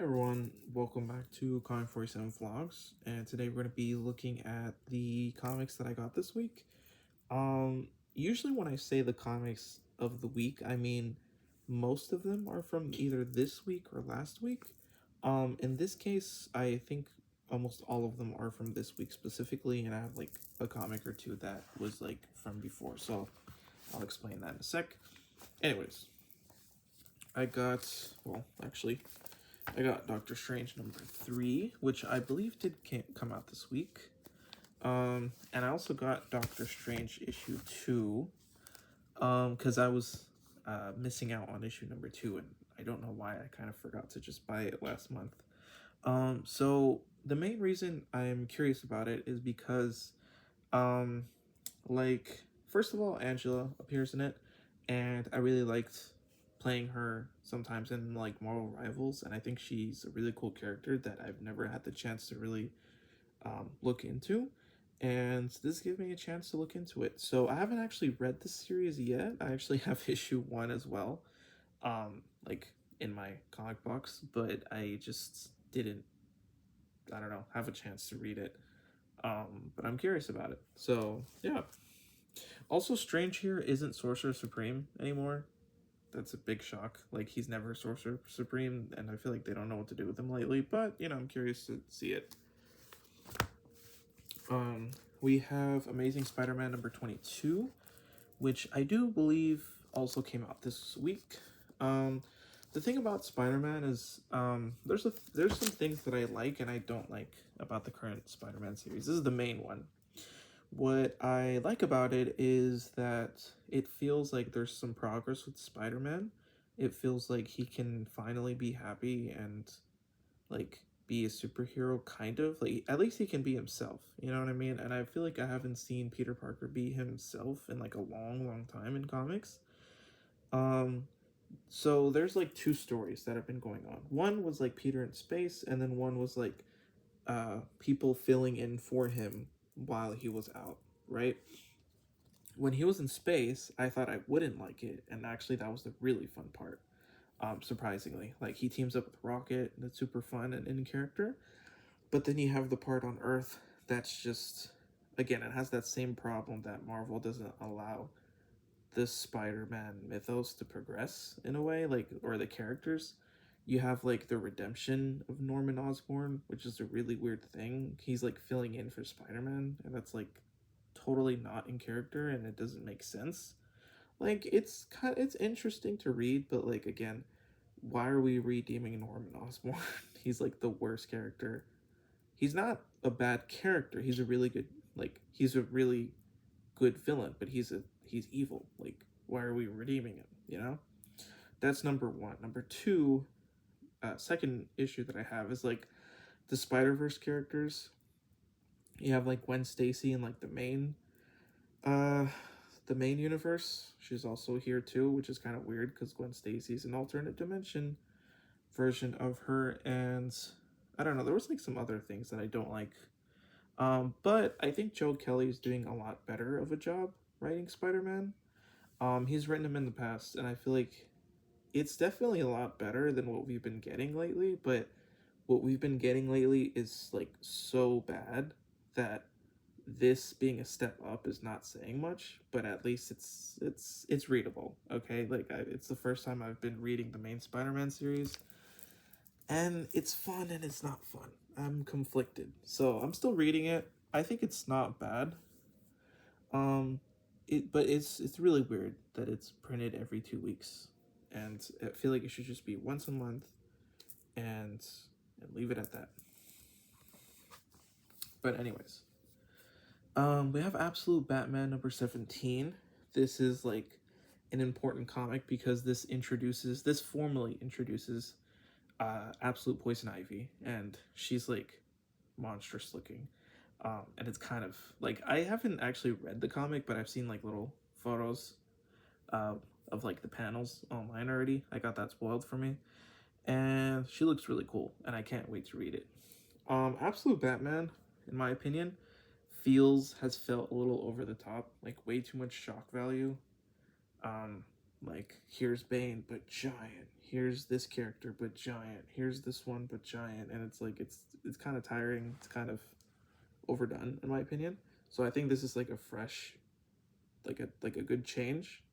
Everyone, welcome back to Comic 47 Vlogs, and today we're going to be looking at the comics that I got this week. Usually when I say the comics of the week, I mean most of them are from either this week or last week. In this case, I think almost all of them are from this week specifically, and I have like a comic or two that was like from before, so I'll explain that in a sec. Anyways, I got, well, actually, I got Doctor Strange #3, which I believe did come out this week. And I also got Doctor Strange issue 2, because I was missing out on issue #2, and I don't know why I kind of forgot to just buy it last month. So the main reason I'm curious about it is because, um, like, first of all, Angela appears in it, and I really liked playing her sometimes in like Marvel Rivals, and I think she's a really cool character that I've never had the chance to really look into, and this gave me a chance to look into it. So I haven't actually read the series yet. I actually have issue 1 as well, like in my comic box, but I just didn't, I don't know, have a chance to read it. But I'm curious about it. So yeah. Also, Strange here isn't Sorcerer Supreme anymore. That's a big shock. Like, he's never Sorcerer Supreme, and I feel like they don't know what to do with him lately, but, you know, I'm curious to see it. We have Amazing Spider-Man #22, which I do believe also came out this week. The thing about Spider-Man is, there's some things that I like and I don't like about the current Spider-Man series. This is the main one. What I like about it is that it feels like there's some progress with Spider-Man. It feels like he can finally be happy and like be a superhero, kind of. Like, at least he can be himself, you know what I mean? And I feel like I haven't seen Peter Parker be himself in like a long time in comics. Um so there's like two stories that have been going on. One was like Peter in space, and then one was like people filling in for him while he was out, right? When he was in space, I thought I wouldn't like it, and actually that was the really fun part. Surprisingly, like, he teams up with Rocket, and it's super fun and in character. But then you have the part on Earth that's just, again, it has that same problem that Marvel doesn't allow the Spider-Man mythos to progress in a way, like, or the characters. You have like the redemption of Norman Osborn, which is a really weird thing. He's like filling in for Spider-Man, and that's like totally not in character, and it doesn't make sense. Like, it's interesting to read, but like, again, why are we redeeming Norman Osborn? He's like the worst character. He's not a bad character. He's a really good, like, he's a really good villain, but he's evil. Like, why are we redeeming him, you know? That's number 1. Number 2, second issue that I have is like the Spider-Verse characters. You have like Gwen Stacy in like uh the main universe. She's also here too, which is kind of weird because Gwen Stacy's an alternate dimension version of her, and I don't know, there was like some other things that I don't like. But I think Joe Kelly is doing a lot better of a job writing Spider-Man. He's written him in the past, and I feel like it's definitely a lot better than what we've been getting lately, but what we've been getting lately is like so bad that this being a step up is not saying much, but at least it's readable. Okay, like, it's the first time I've been reading the main Spider-Man series, and it's fun and it's not fun. I'm conflicted, so I'm still reading it. I think it's not bad. Um, but it's really weird that it's printed every 2 weeks, and I feel like it should just be once a month, and leave it at that. But anyways, we have Absolute Batman #17. This is like an important comic because this formally introduces Absolute Poison Ivy, and she's like monstrous looking. And it's kind of like, I haven't actually read the comic, but I've seen like little photos uh, of like the panels online already. I got that spoiled for me, and she looks really cool, and I can't wait to read it. Absolute Batman, in my opinion, has felt a little over the top, like way too much shock value. Um, Like, here's Bane, but giant. Here's this character, but giant. Here's this one, but giant. And it's like, it's kind of tiring. It's kind of overdone, in my opinion. So I think this is like a fresh, like a good change.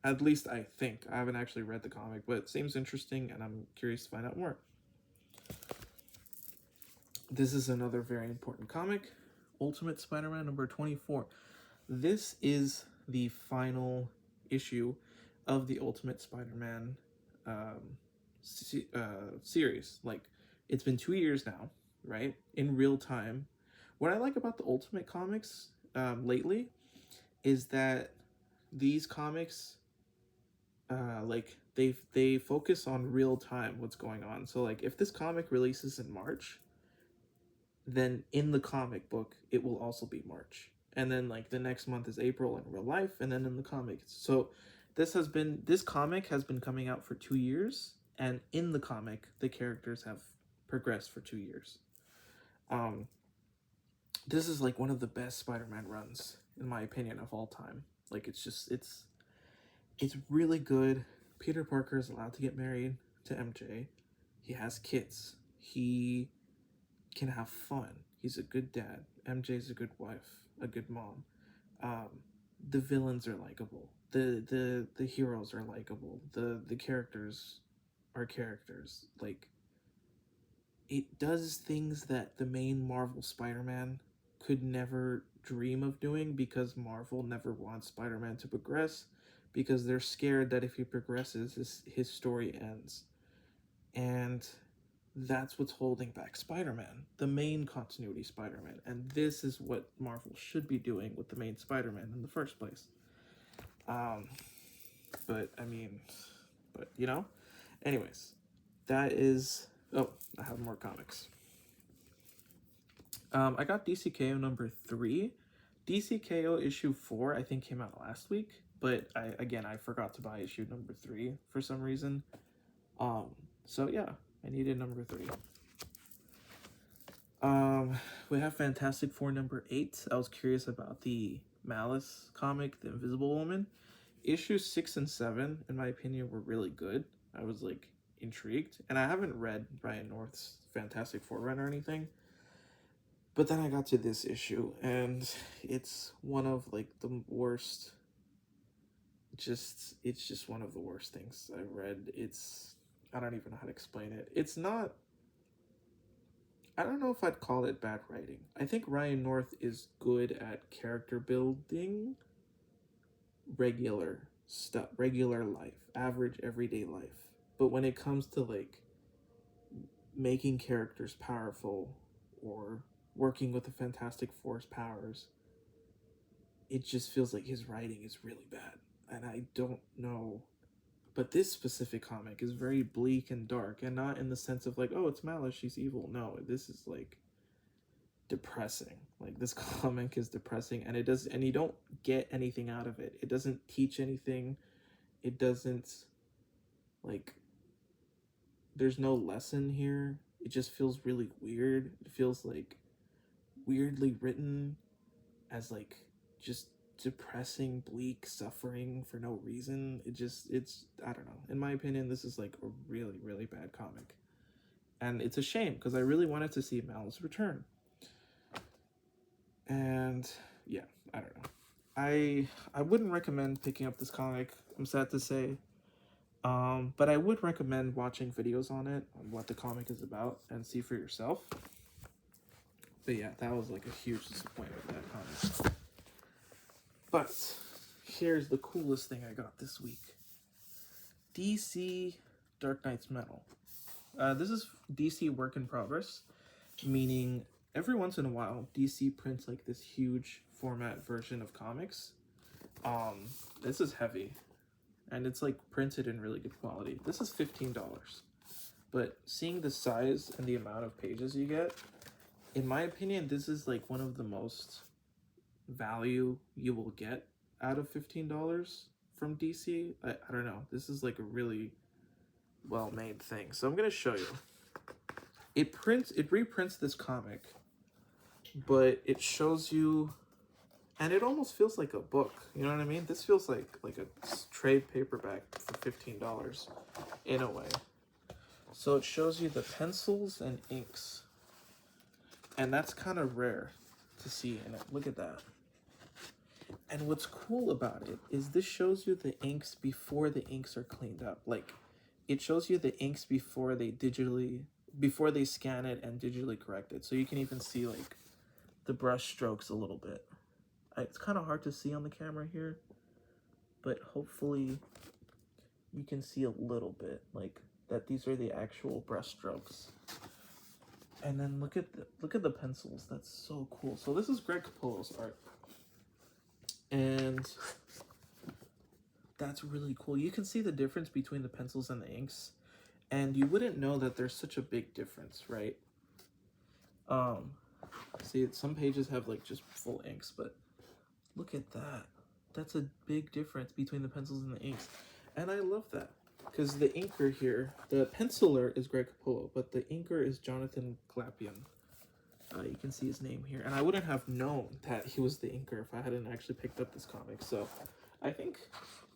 At least I think. I haven't actually read the comic, but it seems interesting, and I'm curious to find out more. This is another very important comic, Ultimate Spider-Man number 24. This is the final issue of the Ultimate Spider-Man series. Like, it's been 2 years now, right? In real time. What I like about the Ultimate comics lately is that these comics, like, they focus on real time what's going on. So, like, if this comic releases in March, then in the comic book it will also be March, and then like the next month is April in real life, and then in the comics. So this comic has been coming out for 2 years, and in the comic the characters have progressed for 2 years. This is like one of the best Spider-Man runs, in my opinion, of all time. Like, it's really good. Peter Parker is allowed to get married to MJ. He has kids. He can have fun. He's a good dad. MJ's a good wife, a good mom. The villains are likable. The heroes are likable. The characters are characters. Like, it does things that the main Marvel Spider-Man could never dream of doing, because Marvel never wants Spider-Man to progress, because they're scared that if he progresses, his story ends. And that's what's holding back Spider-Man, the main continuity Spider-Man. And this is what Marvel should be doing with the main Spider-Man in the first place. But I mean, you know, anyways, that is, oh, I have more comics. I got DCKO number 3. DCKO issue 4, I think, came out last week, but I forgot to buy issue number 3 for some reason. So yeah, I needed number 3. We have Fantastic Four number 8. I was curious about the Malice comic, The Invisible Woman. Issues 6 and 7, in my opinion, were really good. I was like intrigued, and I haven't read Ryan North's Fantastic Four run or anything. But then I got to this issue, and it's one of like the worst. It's just one of the worst things I've read. I don't even know how to explain it. It's not. I don't know if I'd call it bad writing. I think Ryan North is good at character building, regular stuff, regular life, average everyday life. But when it comes to like making characters powerful or working with the Fantastic Four's powers, it just feels like his writing is really bad. And I don't know. But this specific comic is very bleak and dark, and not in the sense of like, oh, it's Malice, she's evil. No, this is like depressing. Like, this comic is depressing, and you don't get anything out of it. It doesn't teach anything. It doesn't, like, there's no lesson here. It just feels really weird. It feels like weirdly written as like just depressing, bleak suffering for no reason. It's I don't know. In my opinion, this is like a really, really bad comic. And it's a shame, because I really wanted to see Malice return. And yeah, I don't know. I wouldn't recommend picking up this comic, I'm sad to say. But I would recommend watching videos on it, on what the comic is about, and see for yourself. But yeah, that was like a huge disappointment with that comic. But here's the coolest thing I got this week. DC Dark Knight's Metal. This is DC work in progress, meaning every once in a while, DC prints like this huge format version of comics. This is heavy, and it's like printed in really good quality. This is $15, but seeing the size and the amount of pages you get, in my opinion, this is like one of the most value you will get out of $15 from DC. I don't know. This is like a really well-made thing. So I'm gonna show you. It reprints this comic, but it shows you And it almost feels like a book. You know what I mean? This feels like a trade paperback for $15 in a way. So it shows you the pencils and inks. And that's kind of rare to see in it. Look at that. And what's cool about it is this shows you the inks before the inks are cleaned up. Like, it shows you the inks before they scan it and digitally correct it. So you can even see like the brush strokes a little bit. It's kind of hard to see on the camera here, but hopefully you can see a little bit, like that these are the actual brush strokes. And then look at the pencils. That's so cool. So this is Greg Capullo's art. And that's really cool. You can see the difference between the pencils and the inks, and you wouldn't know that there's such a big difference, right? See, some pages have like just full inks, but look at that. That's a big difference between the pencils and the inks. And I love that, because the inker here, the penciler is Greg Capullo, but the inker is Jonathan Glapion. You can see his name here. And I wouldn't have known that he was the inker if I hadn't actually picked up this comic. So I think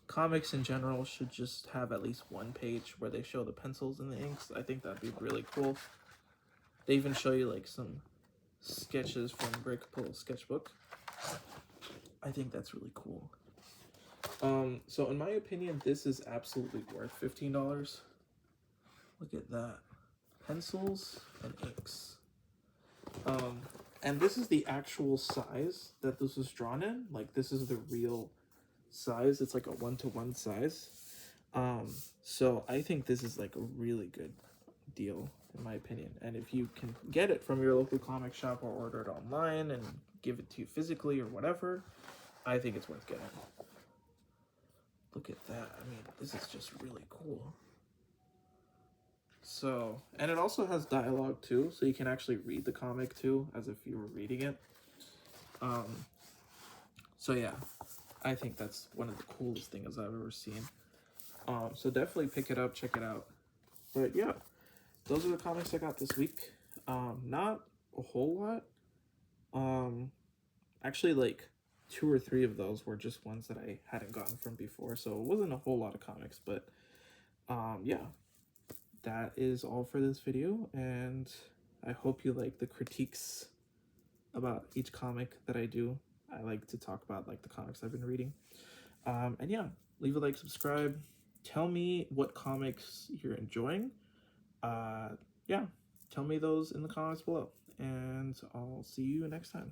comics in general should just have at least one page where they show the pencils and the inks. I think that'd be really cool. They even show you like some sketches from Greg Capullo's sketchbook. I think that's really cool. So in my opinion, this is absolutely worth $15. Look at that. Pencils and inks. And this is the actual size that this was drawn in. Like, this is the real size. It's like a 1-to-1 size. So I think this is like a really good deal, in my opinion. And if you can get it from your local comic shop or order it online and give it to you physically or whatever, I think it's worth getting. Look at that. I mean, this is just really cool. So, and it also has dialogue too, so you can actually read the comic too, as if you were reading it. So yeah, I think that's one of the coolest things I've ever seen. So definitely pick it up, check it out. But yeah, those are the comics I got this week. Not a whole lot. Actually, like 2 or 3 of those were just ones that I hadn't gotten from before, so it wasn't a whole lot of comics. But yeah, that is all for this video, and I hope you like the critiques about each comic that I do. I like to talk about like the comics I've been reading. And yeah, leave a like, subscribe, tell me what comics you're enjoying. Yeah, tell me those in the comments below, and I'll see you next time.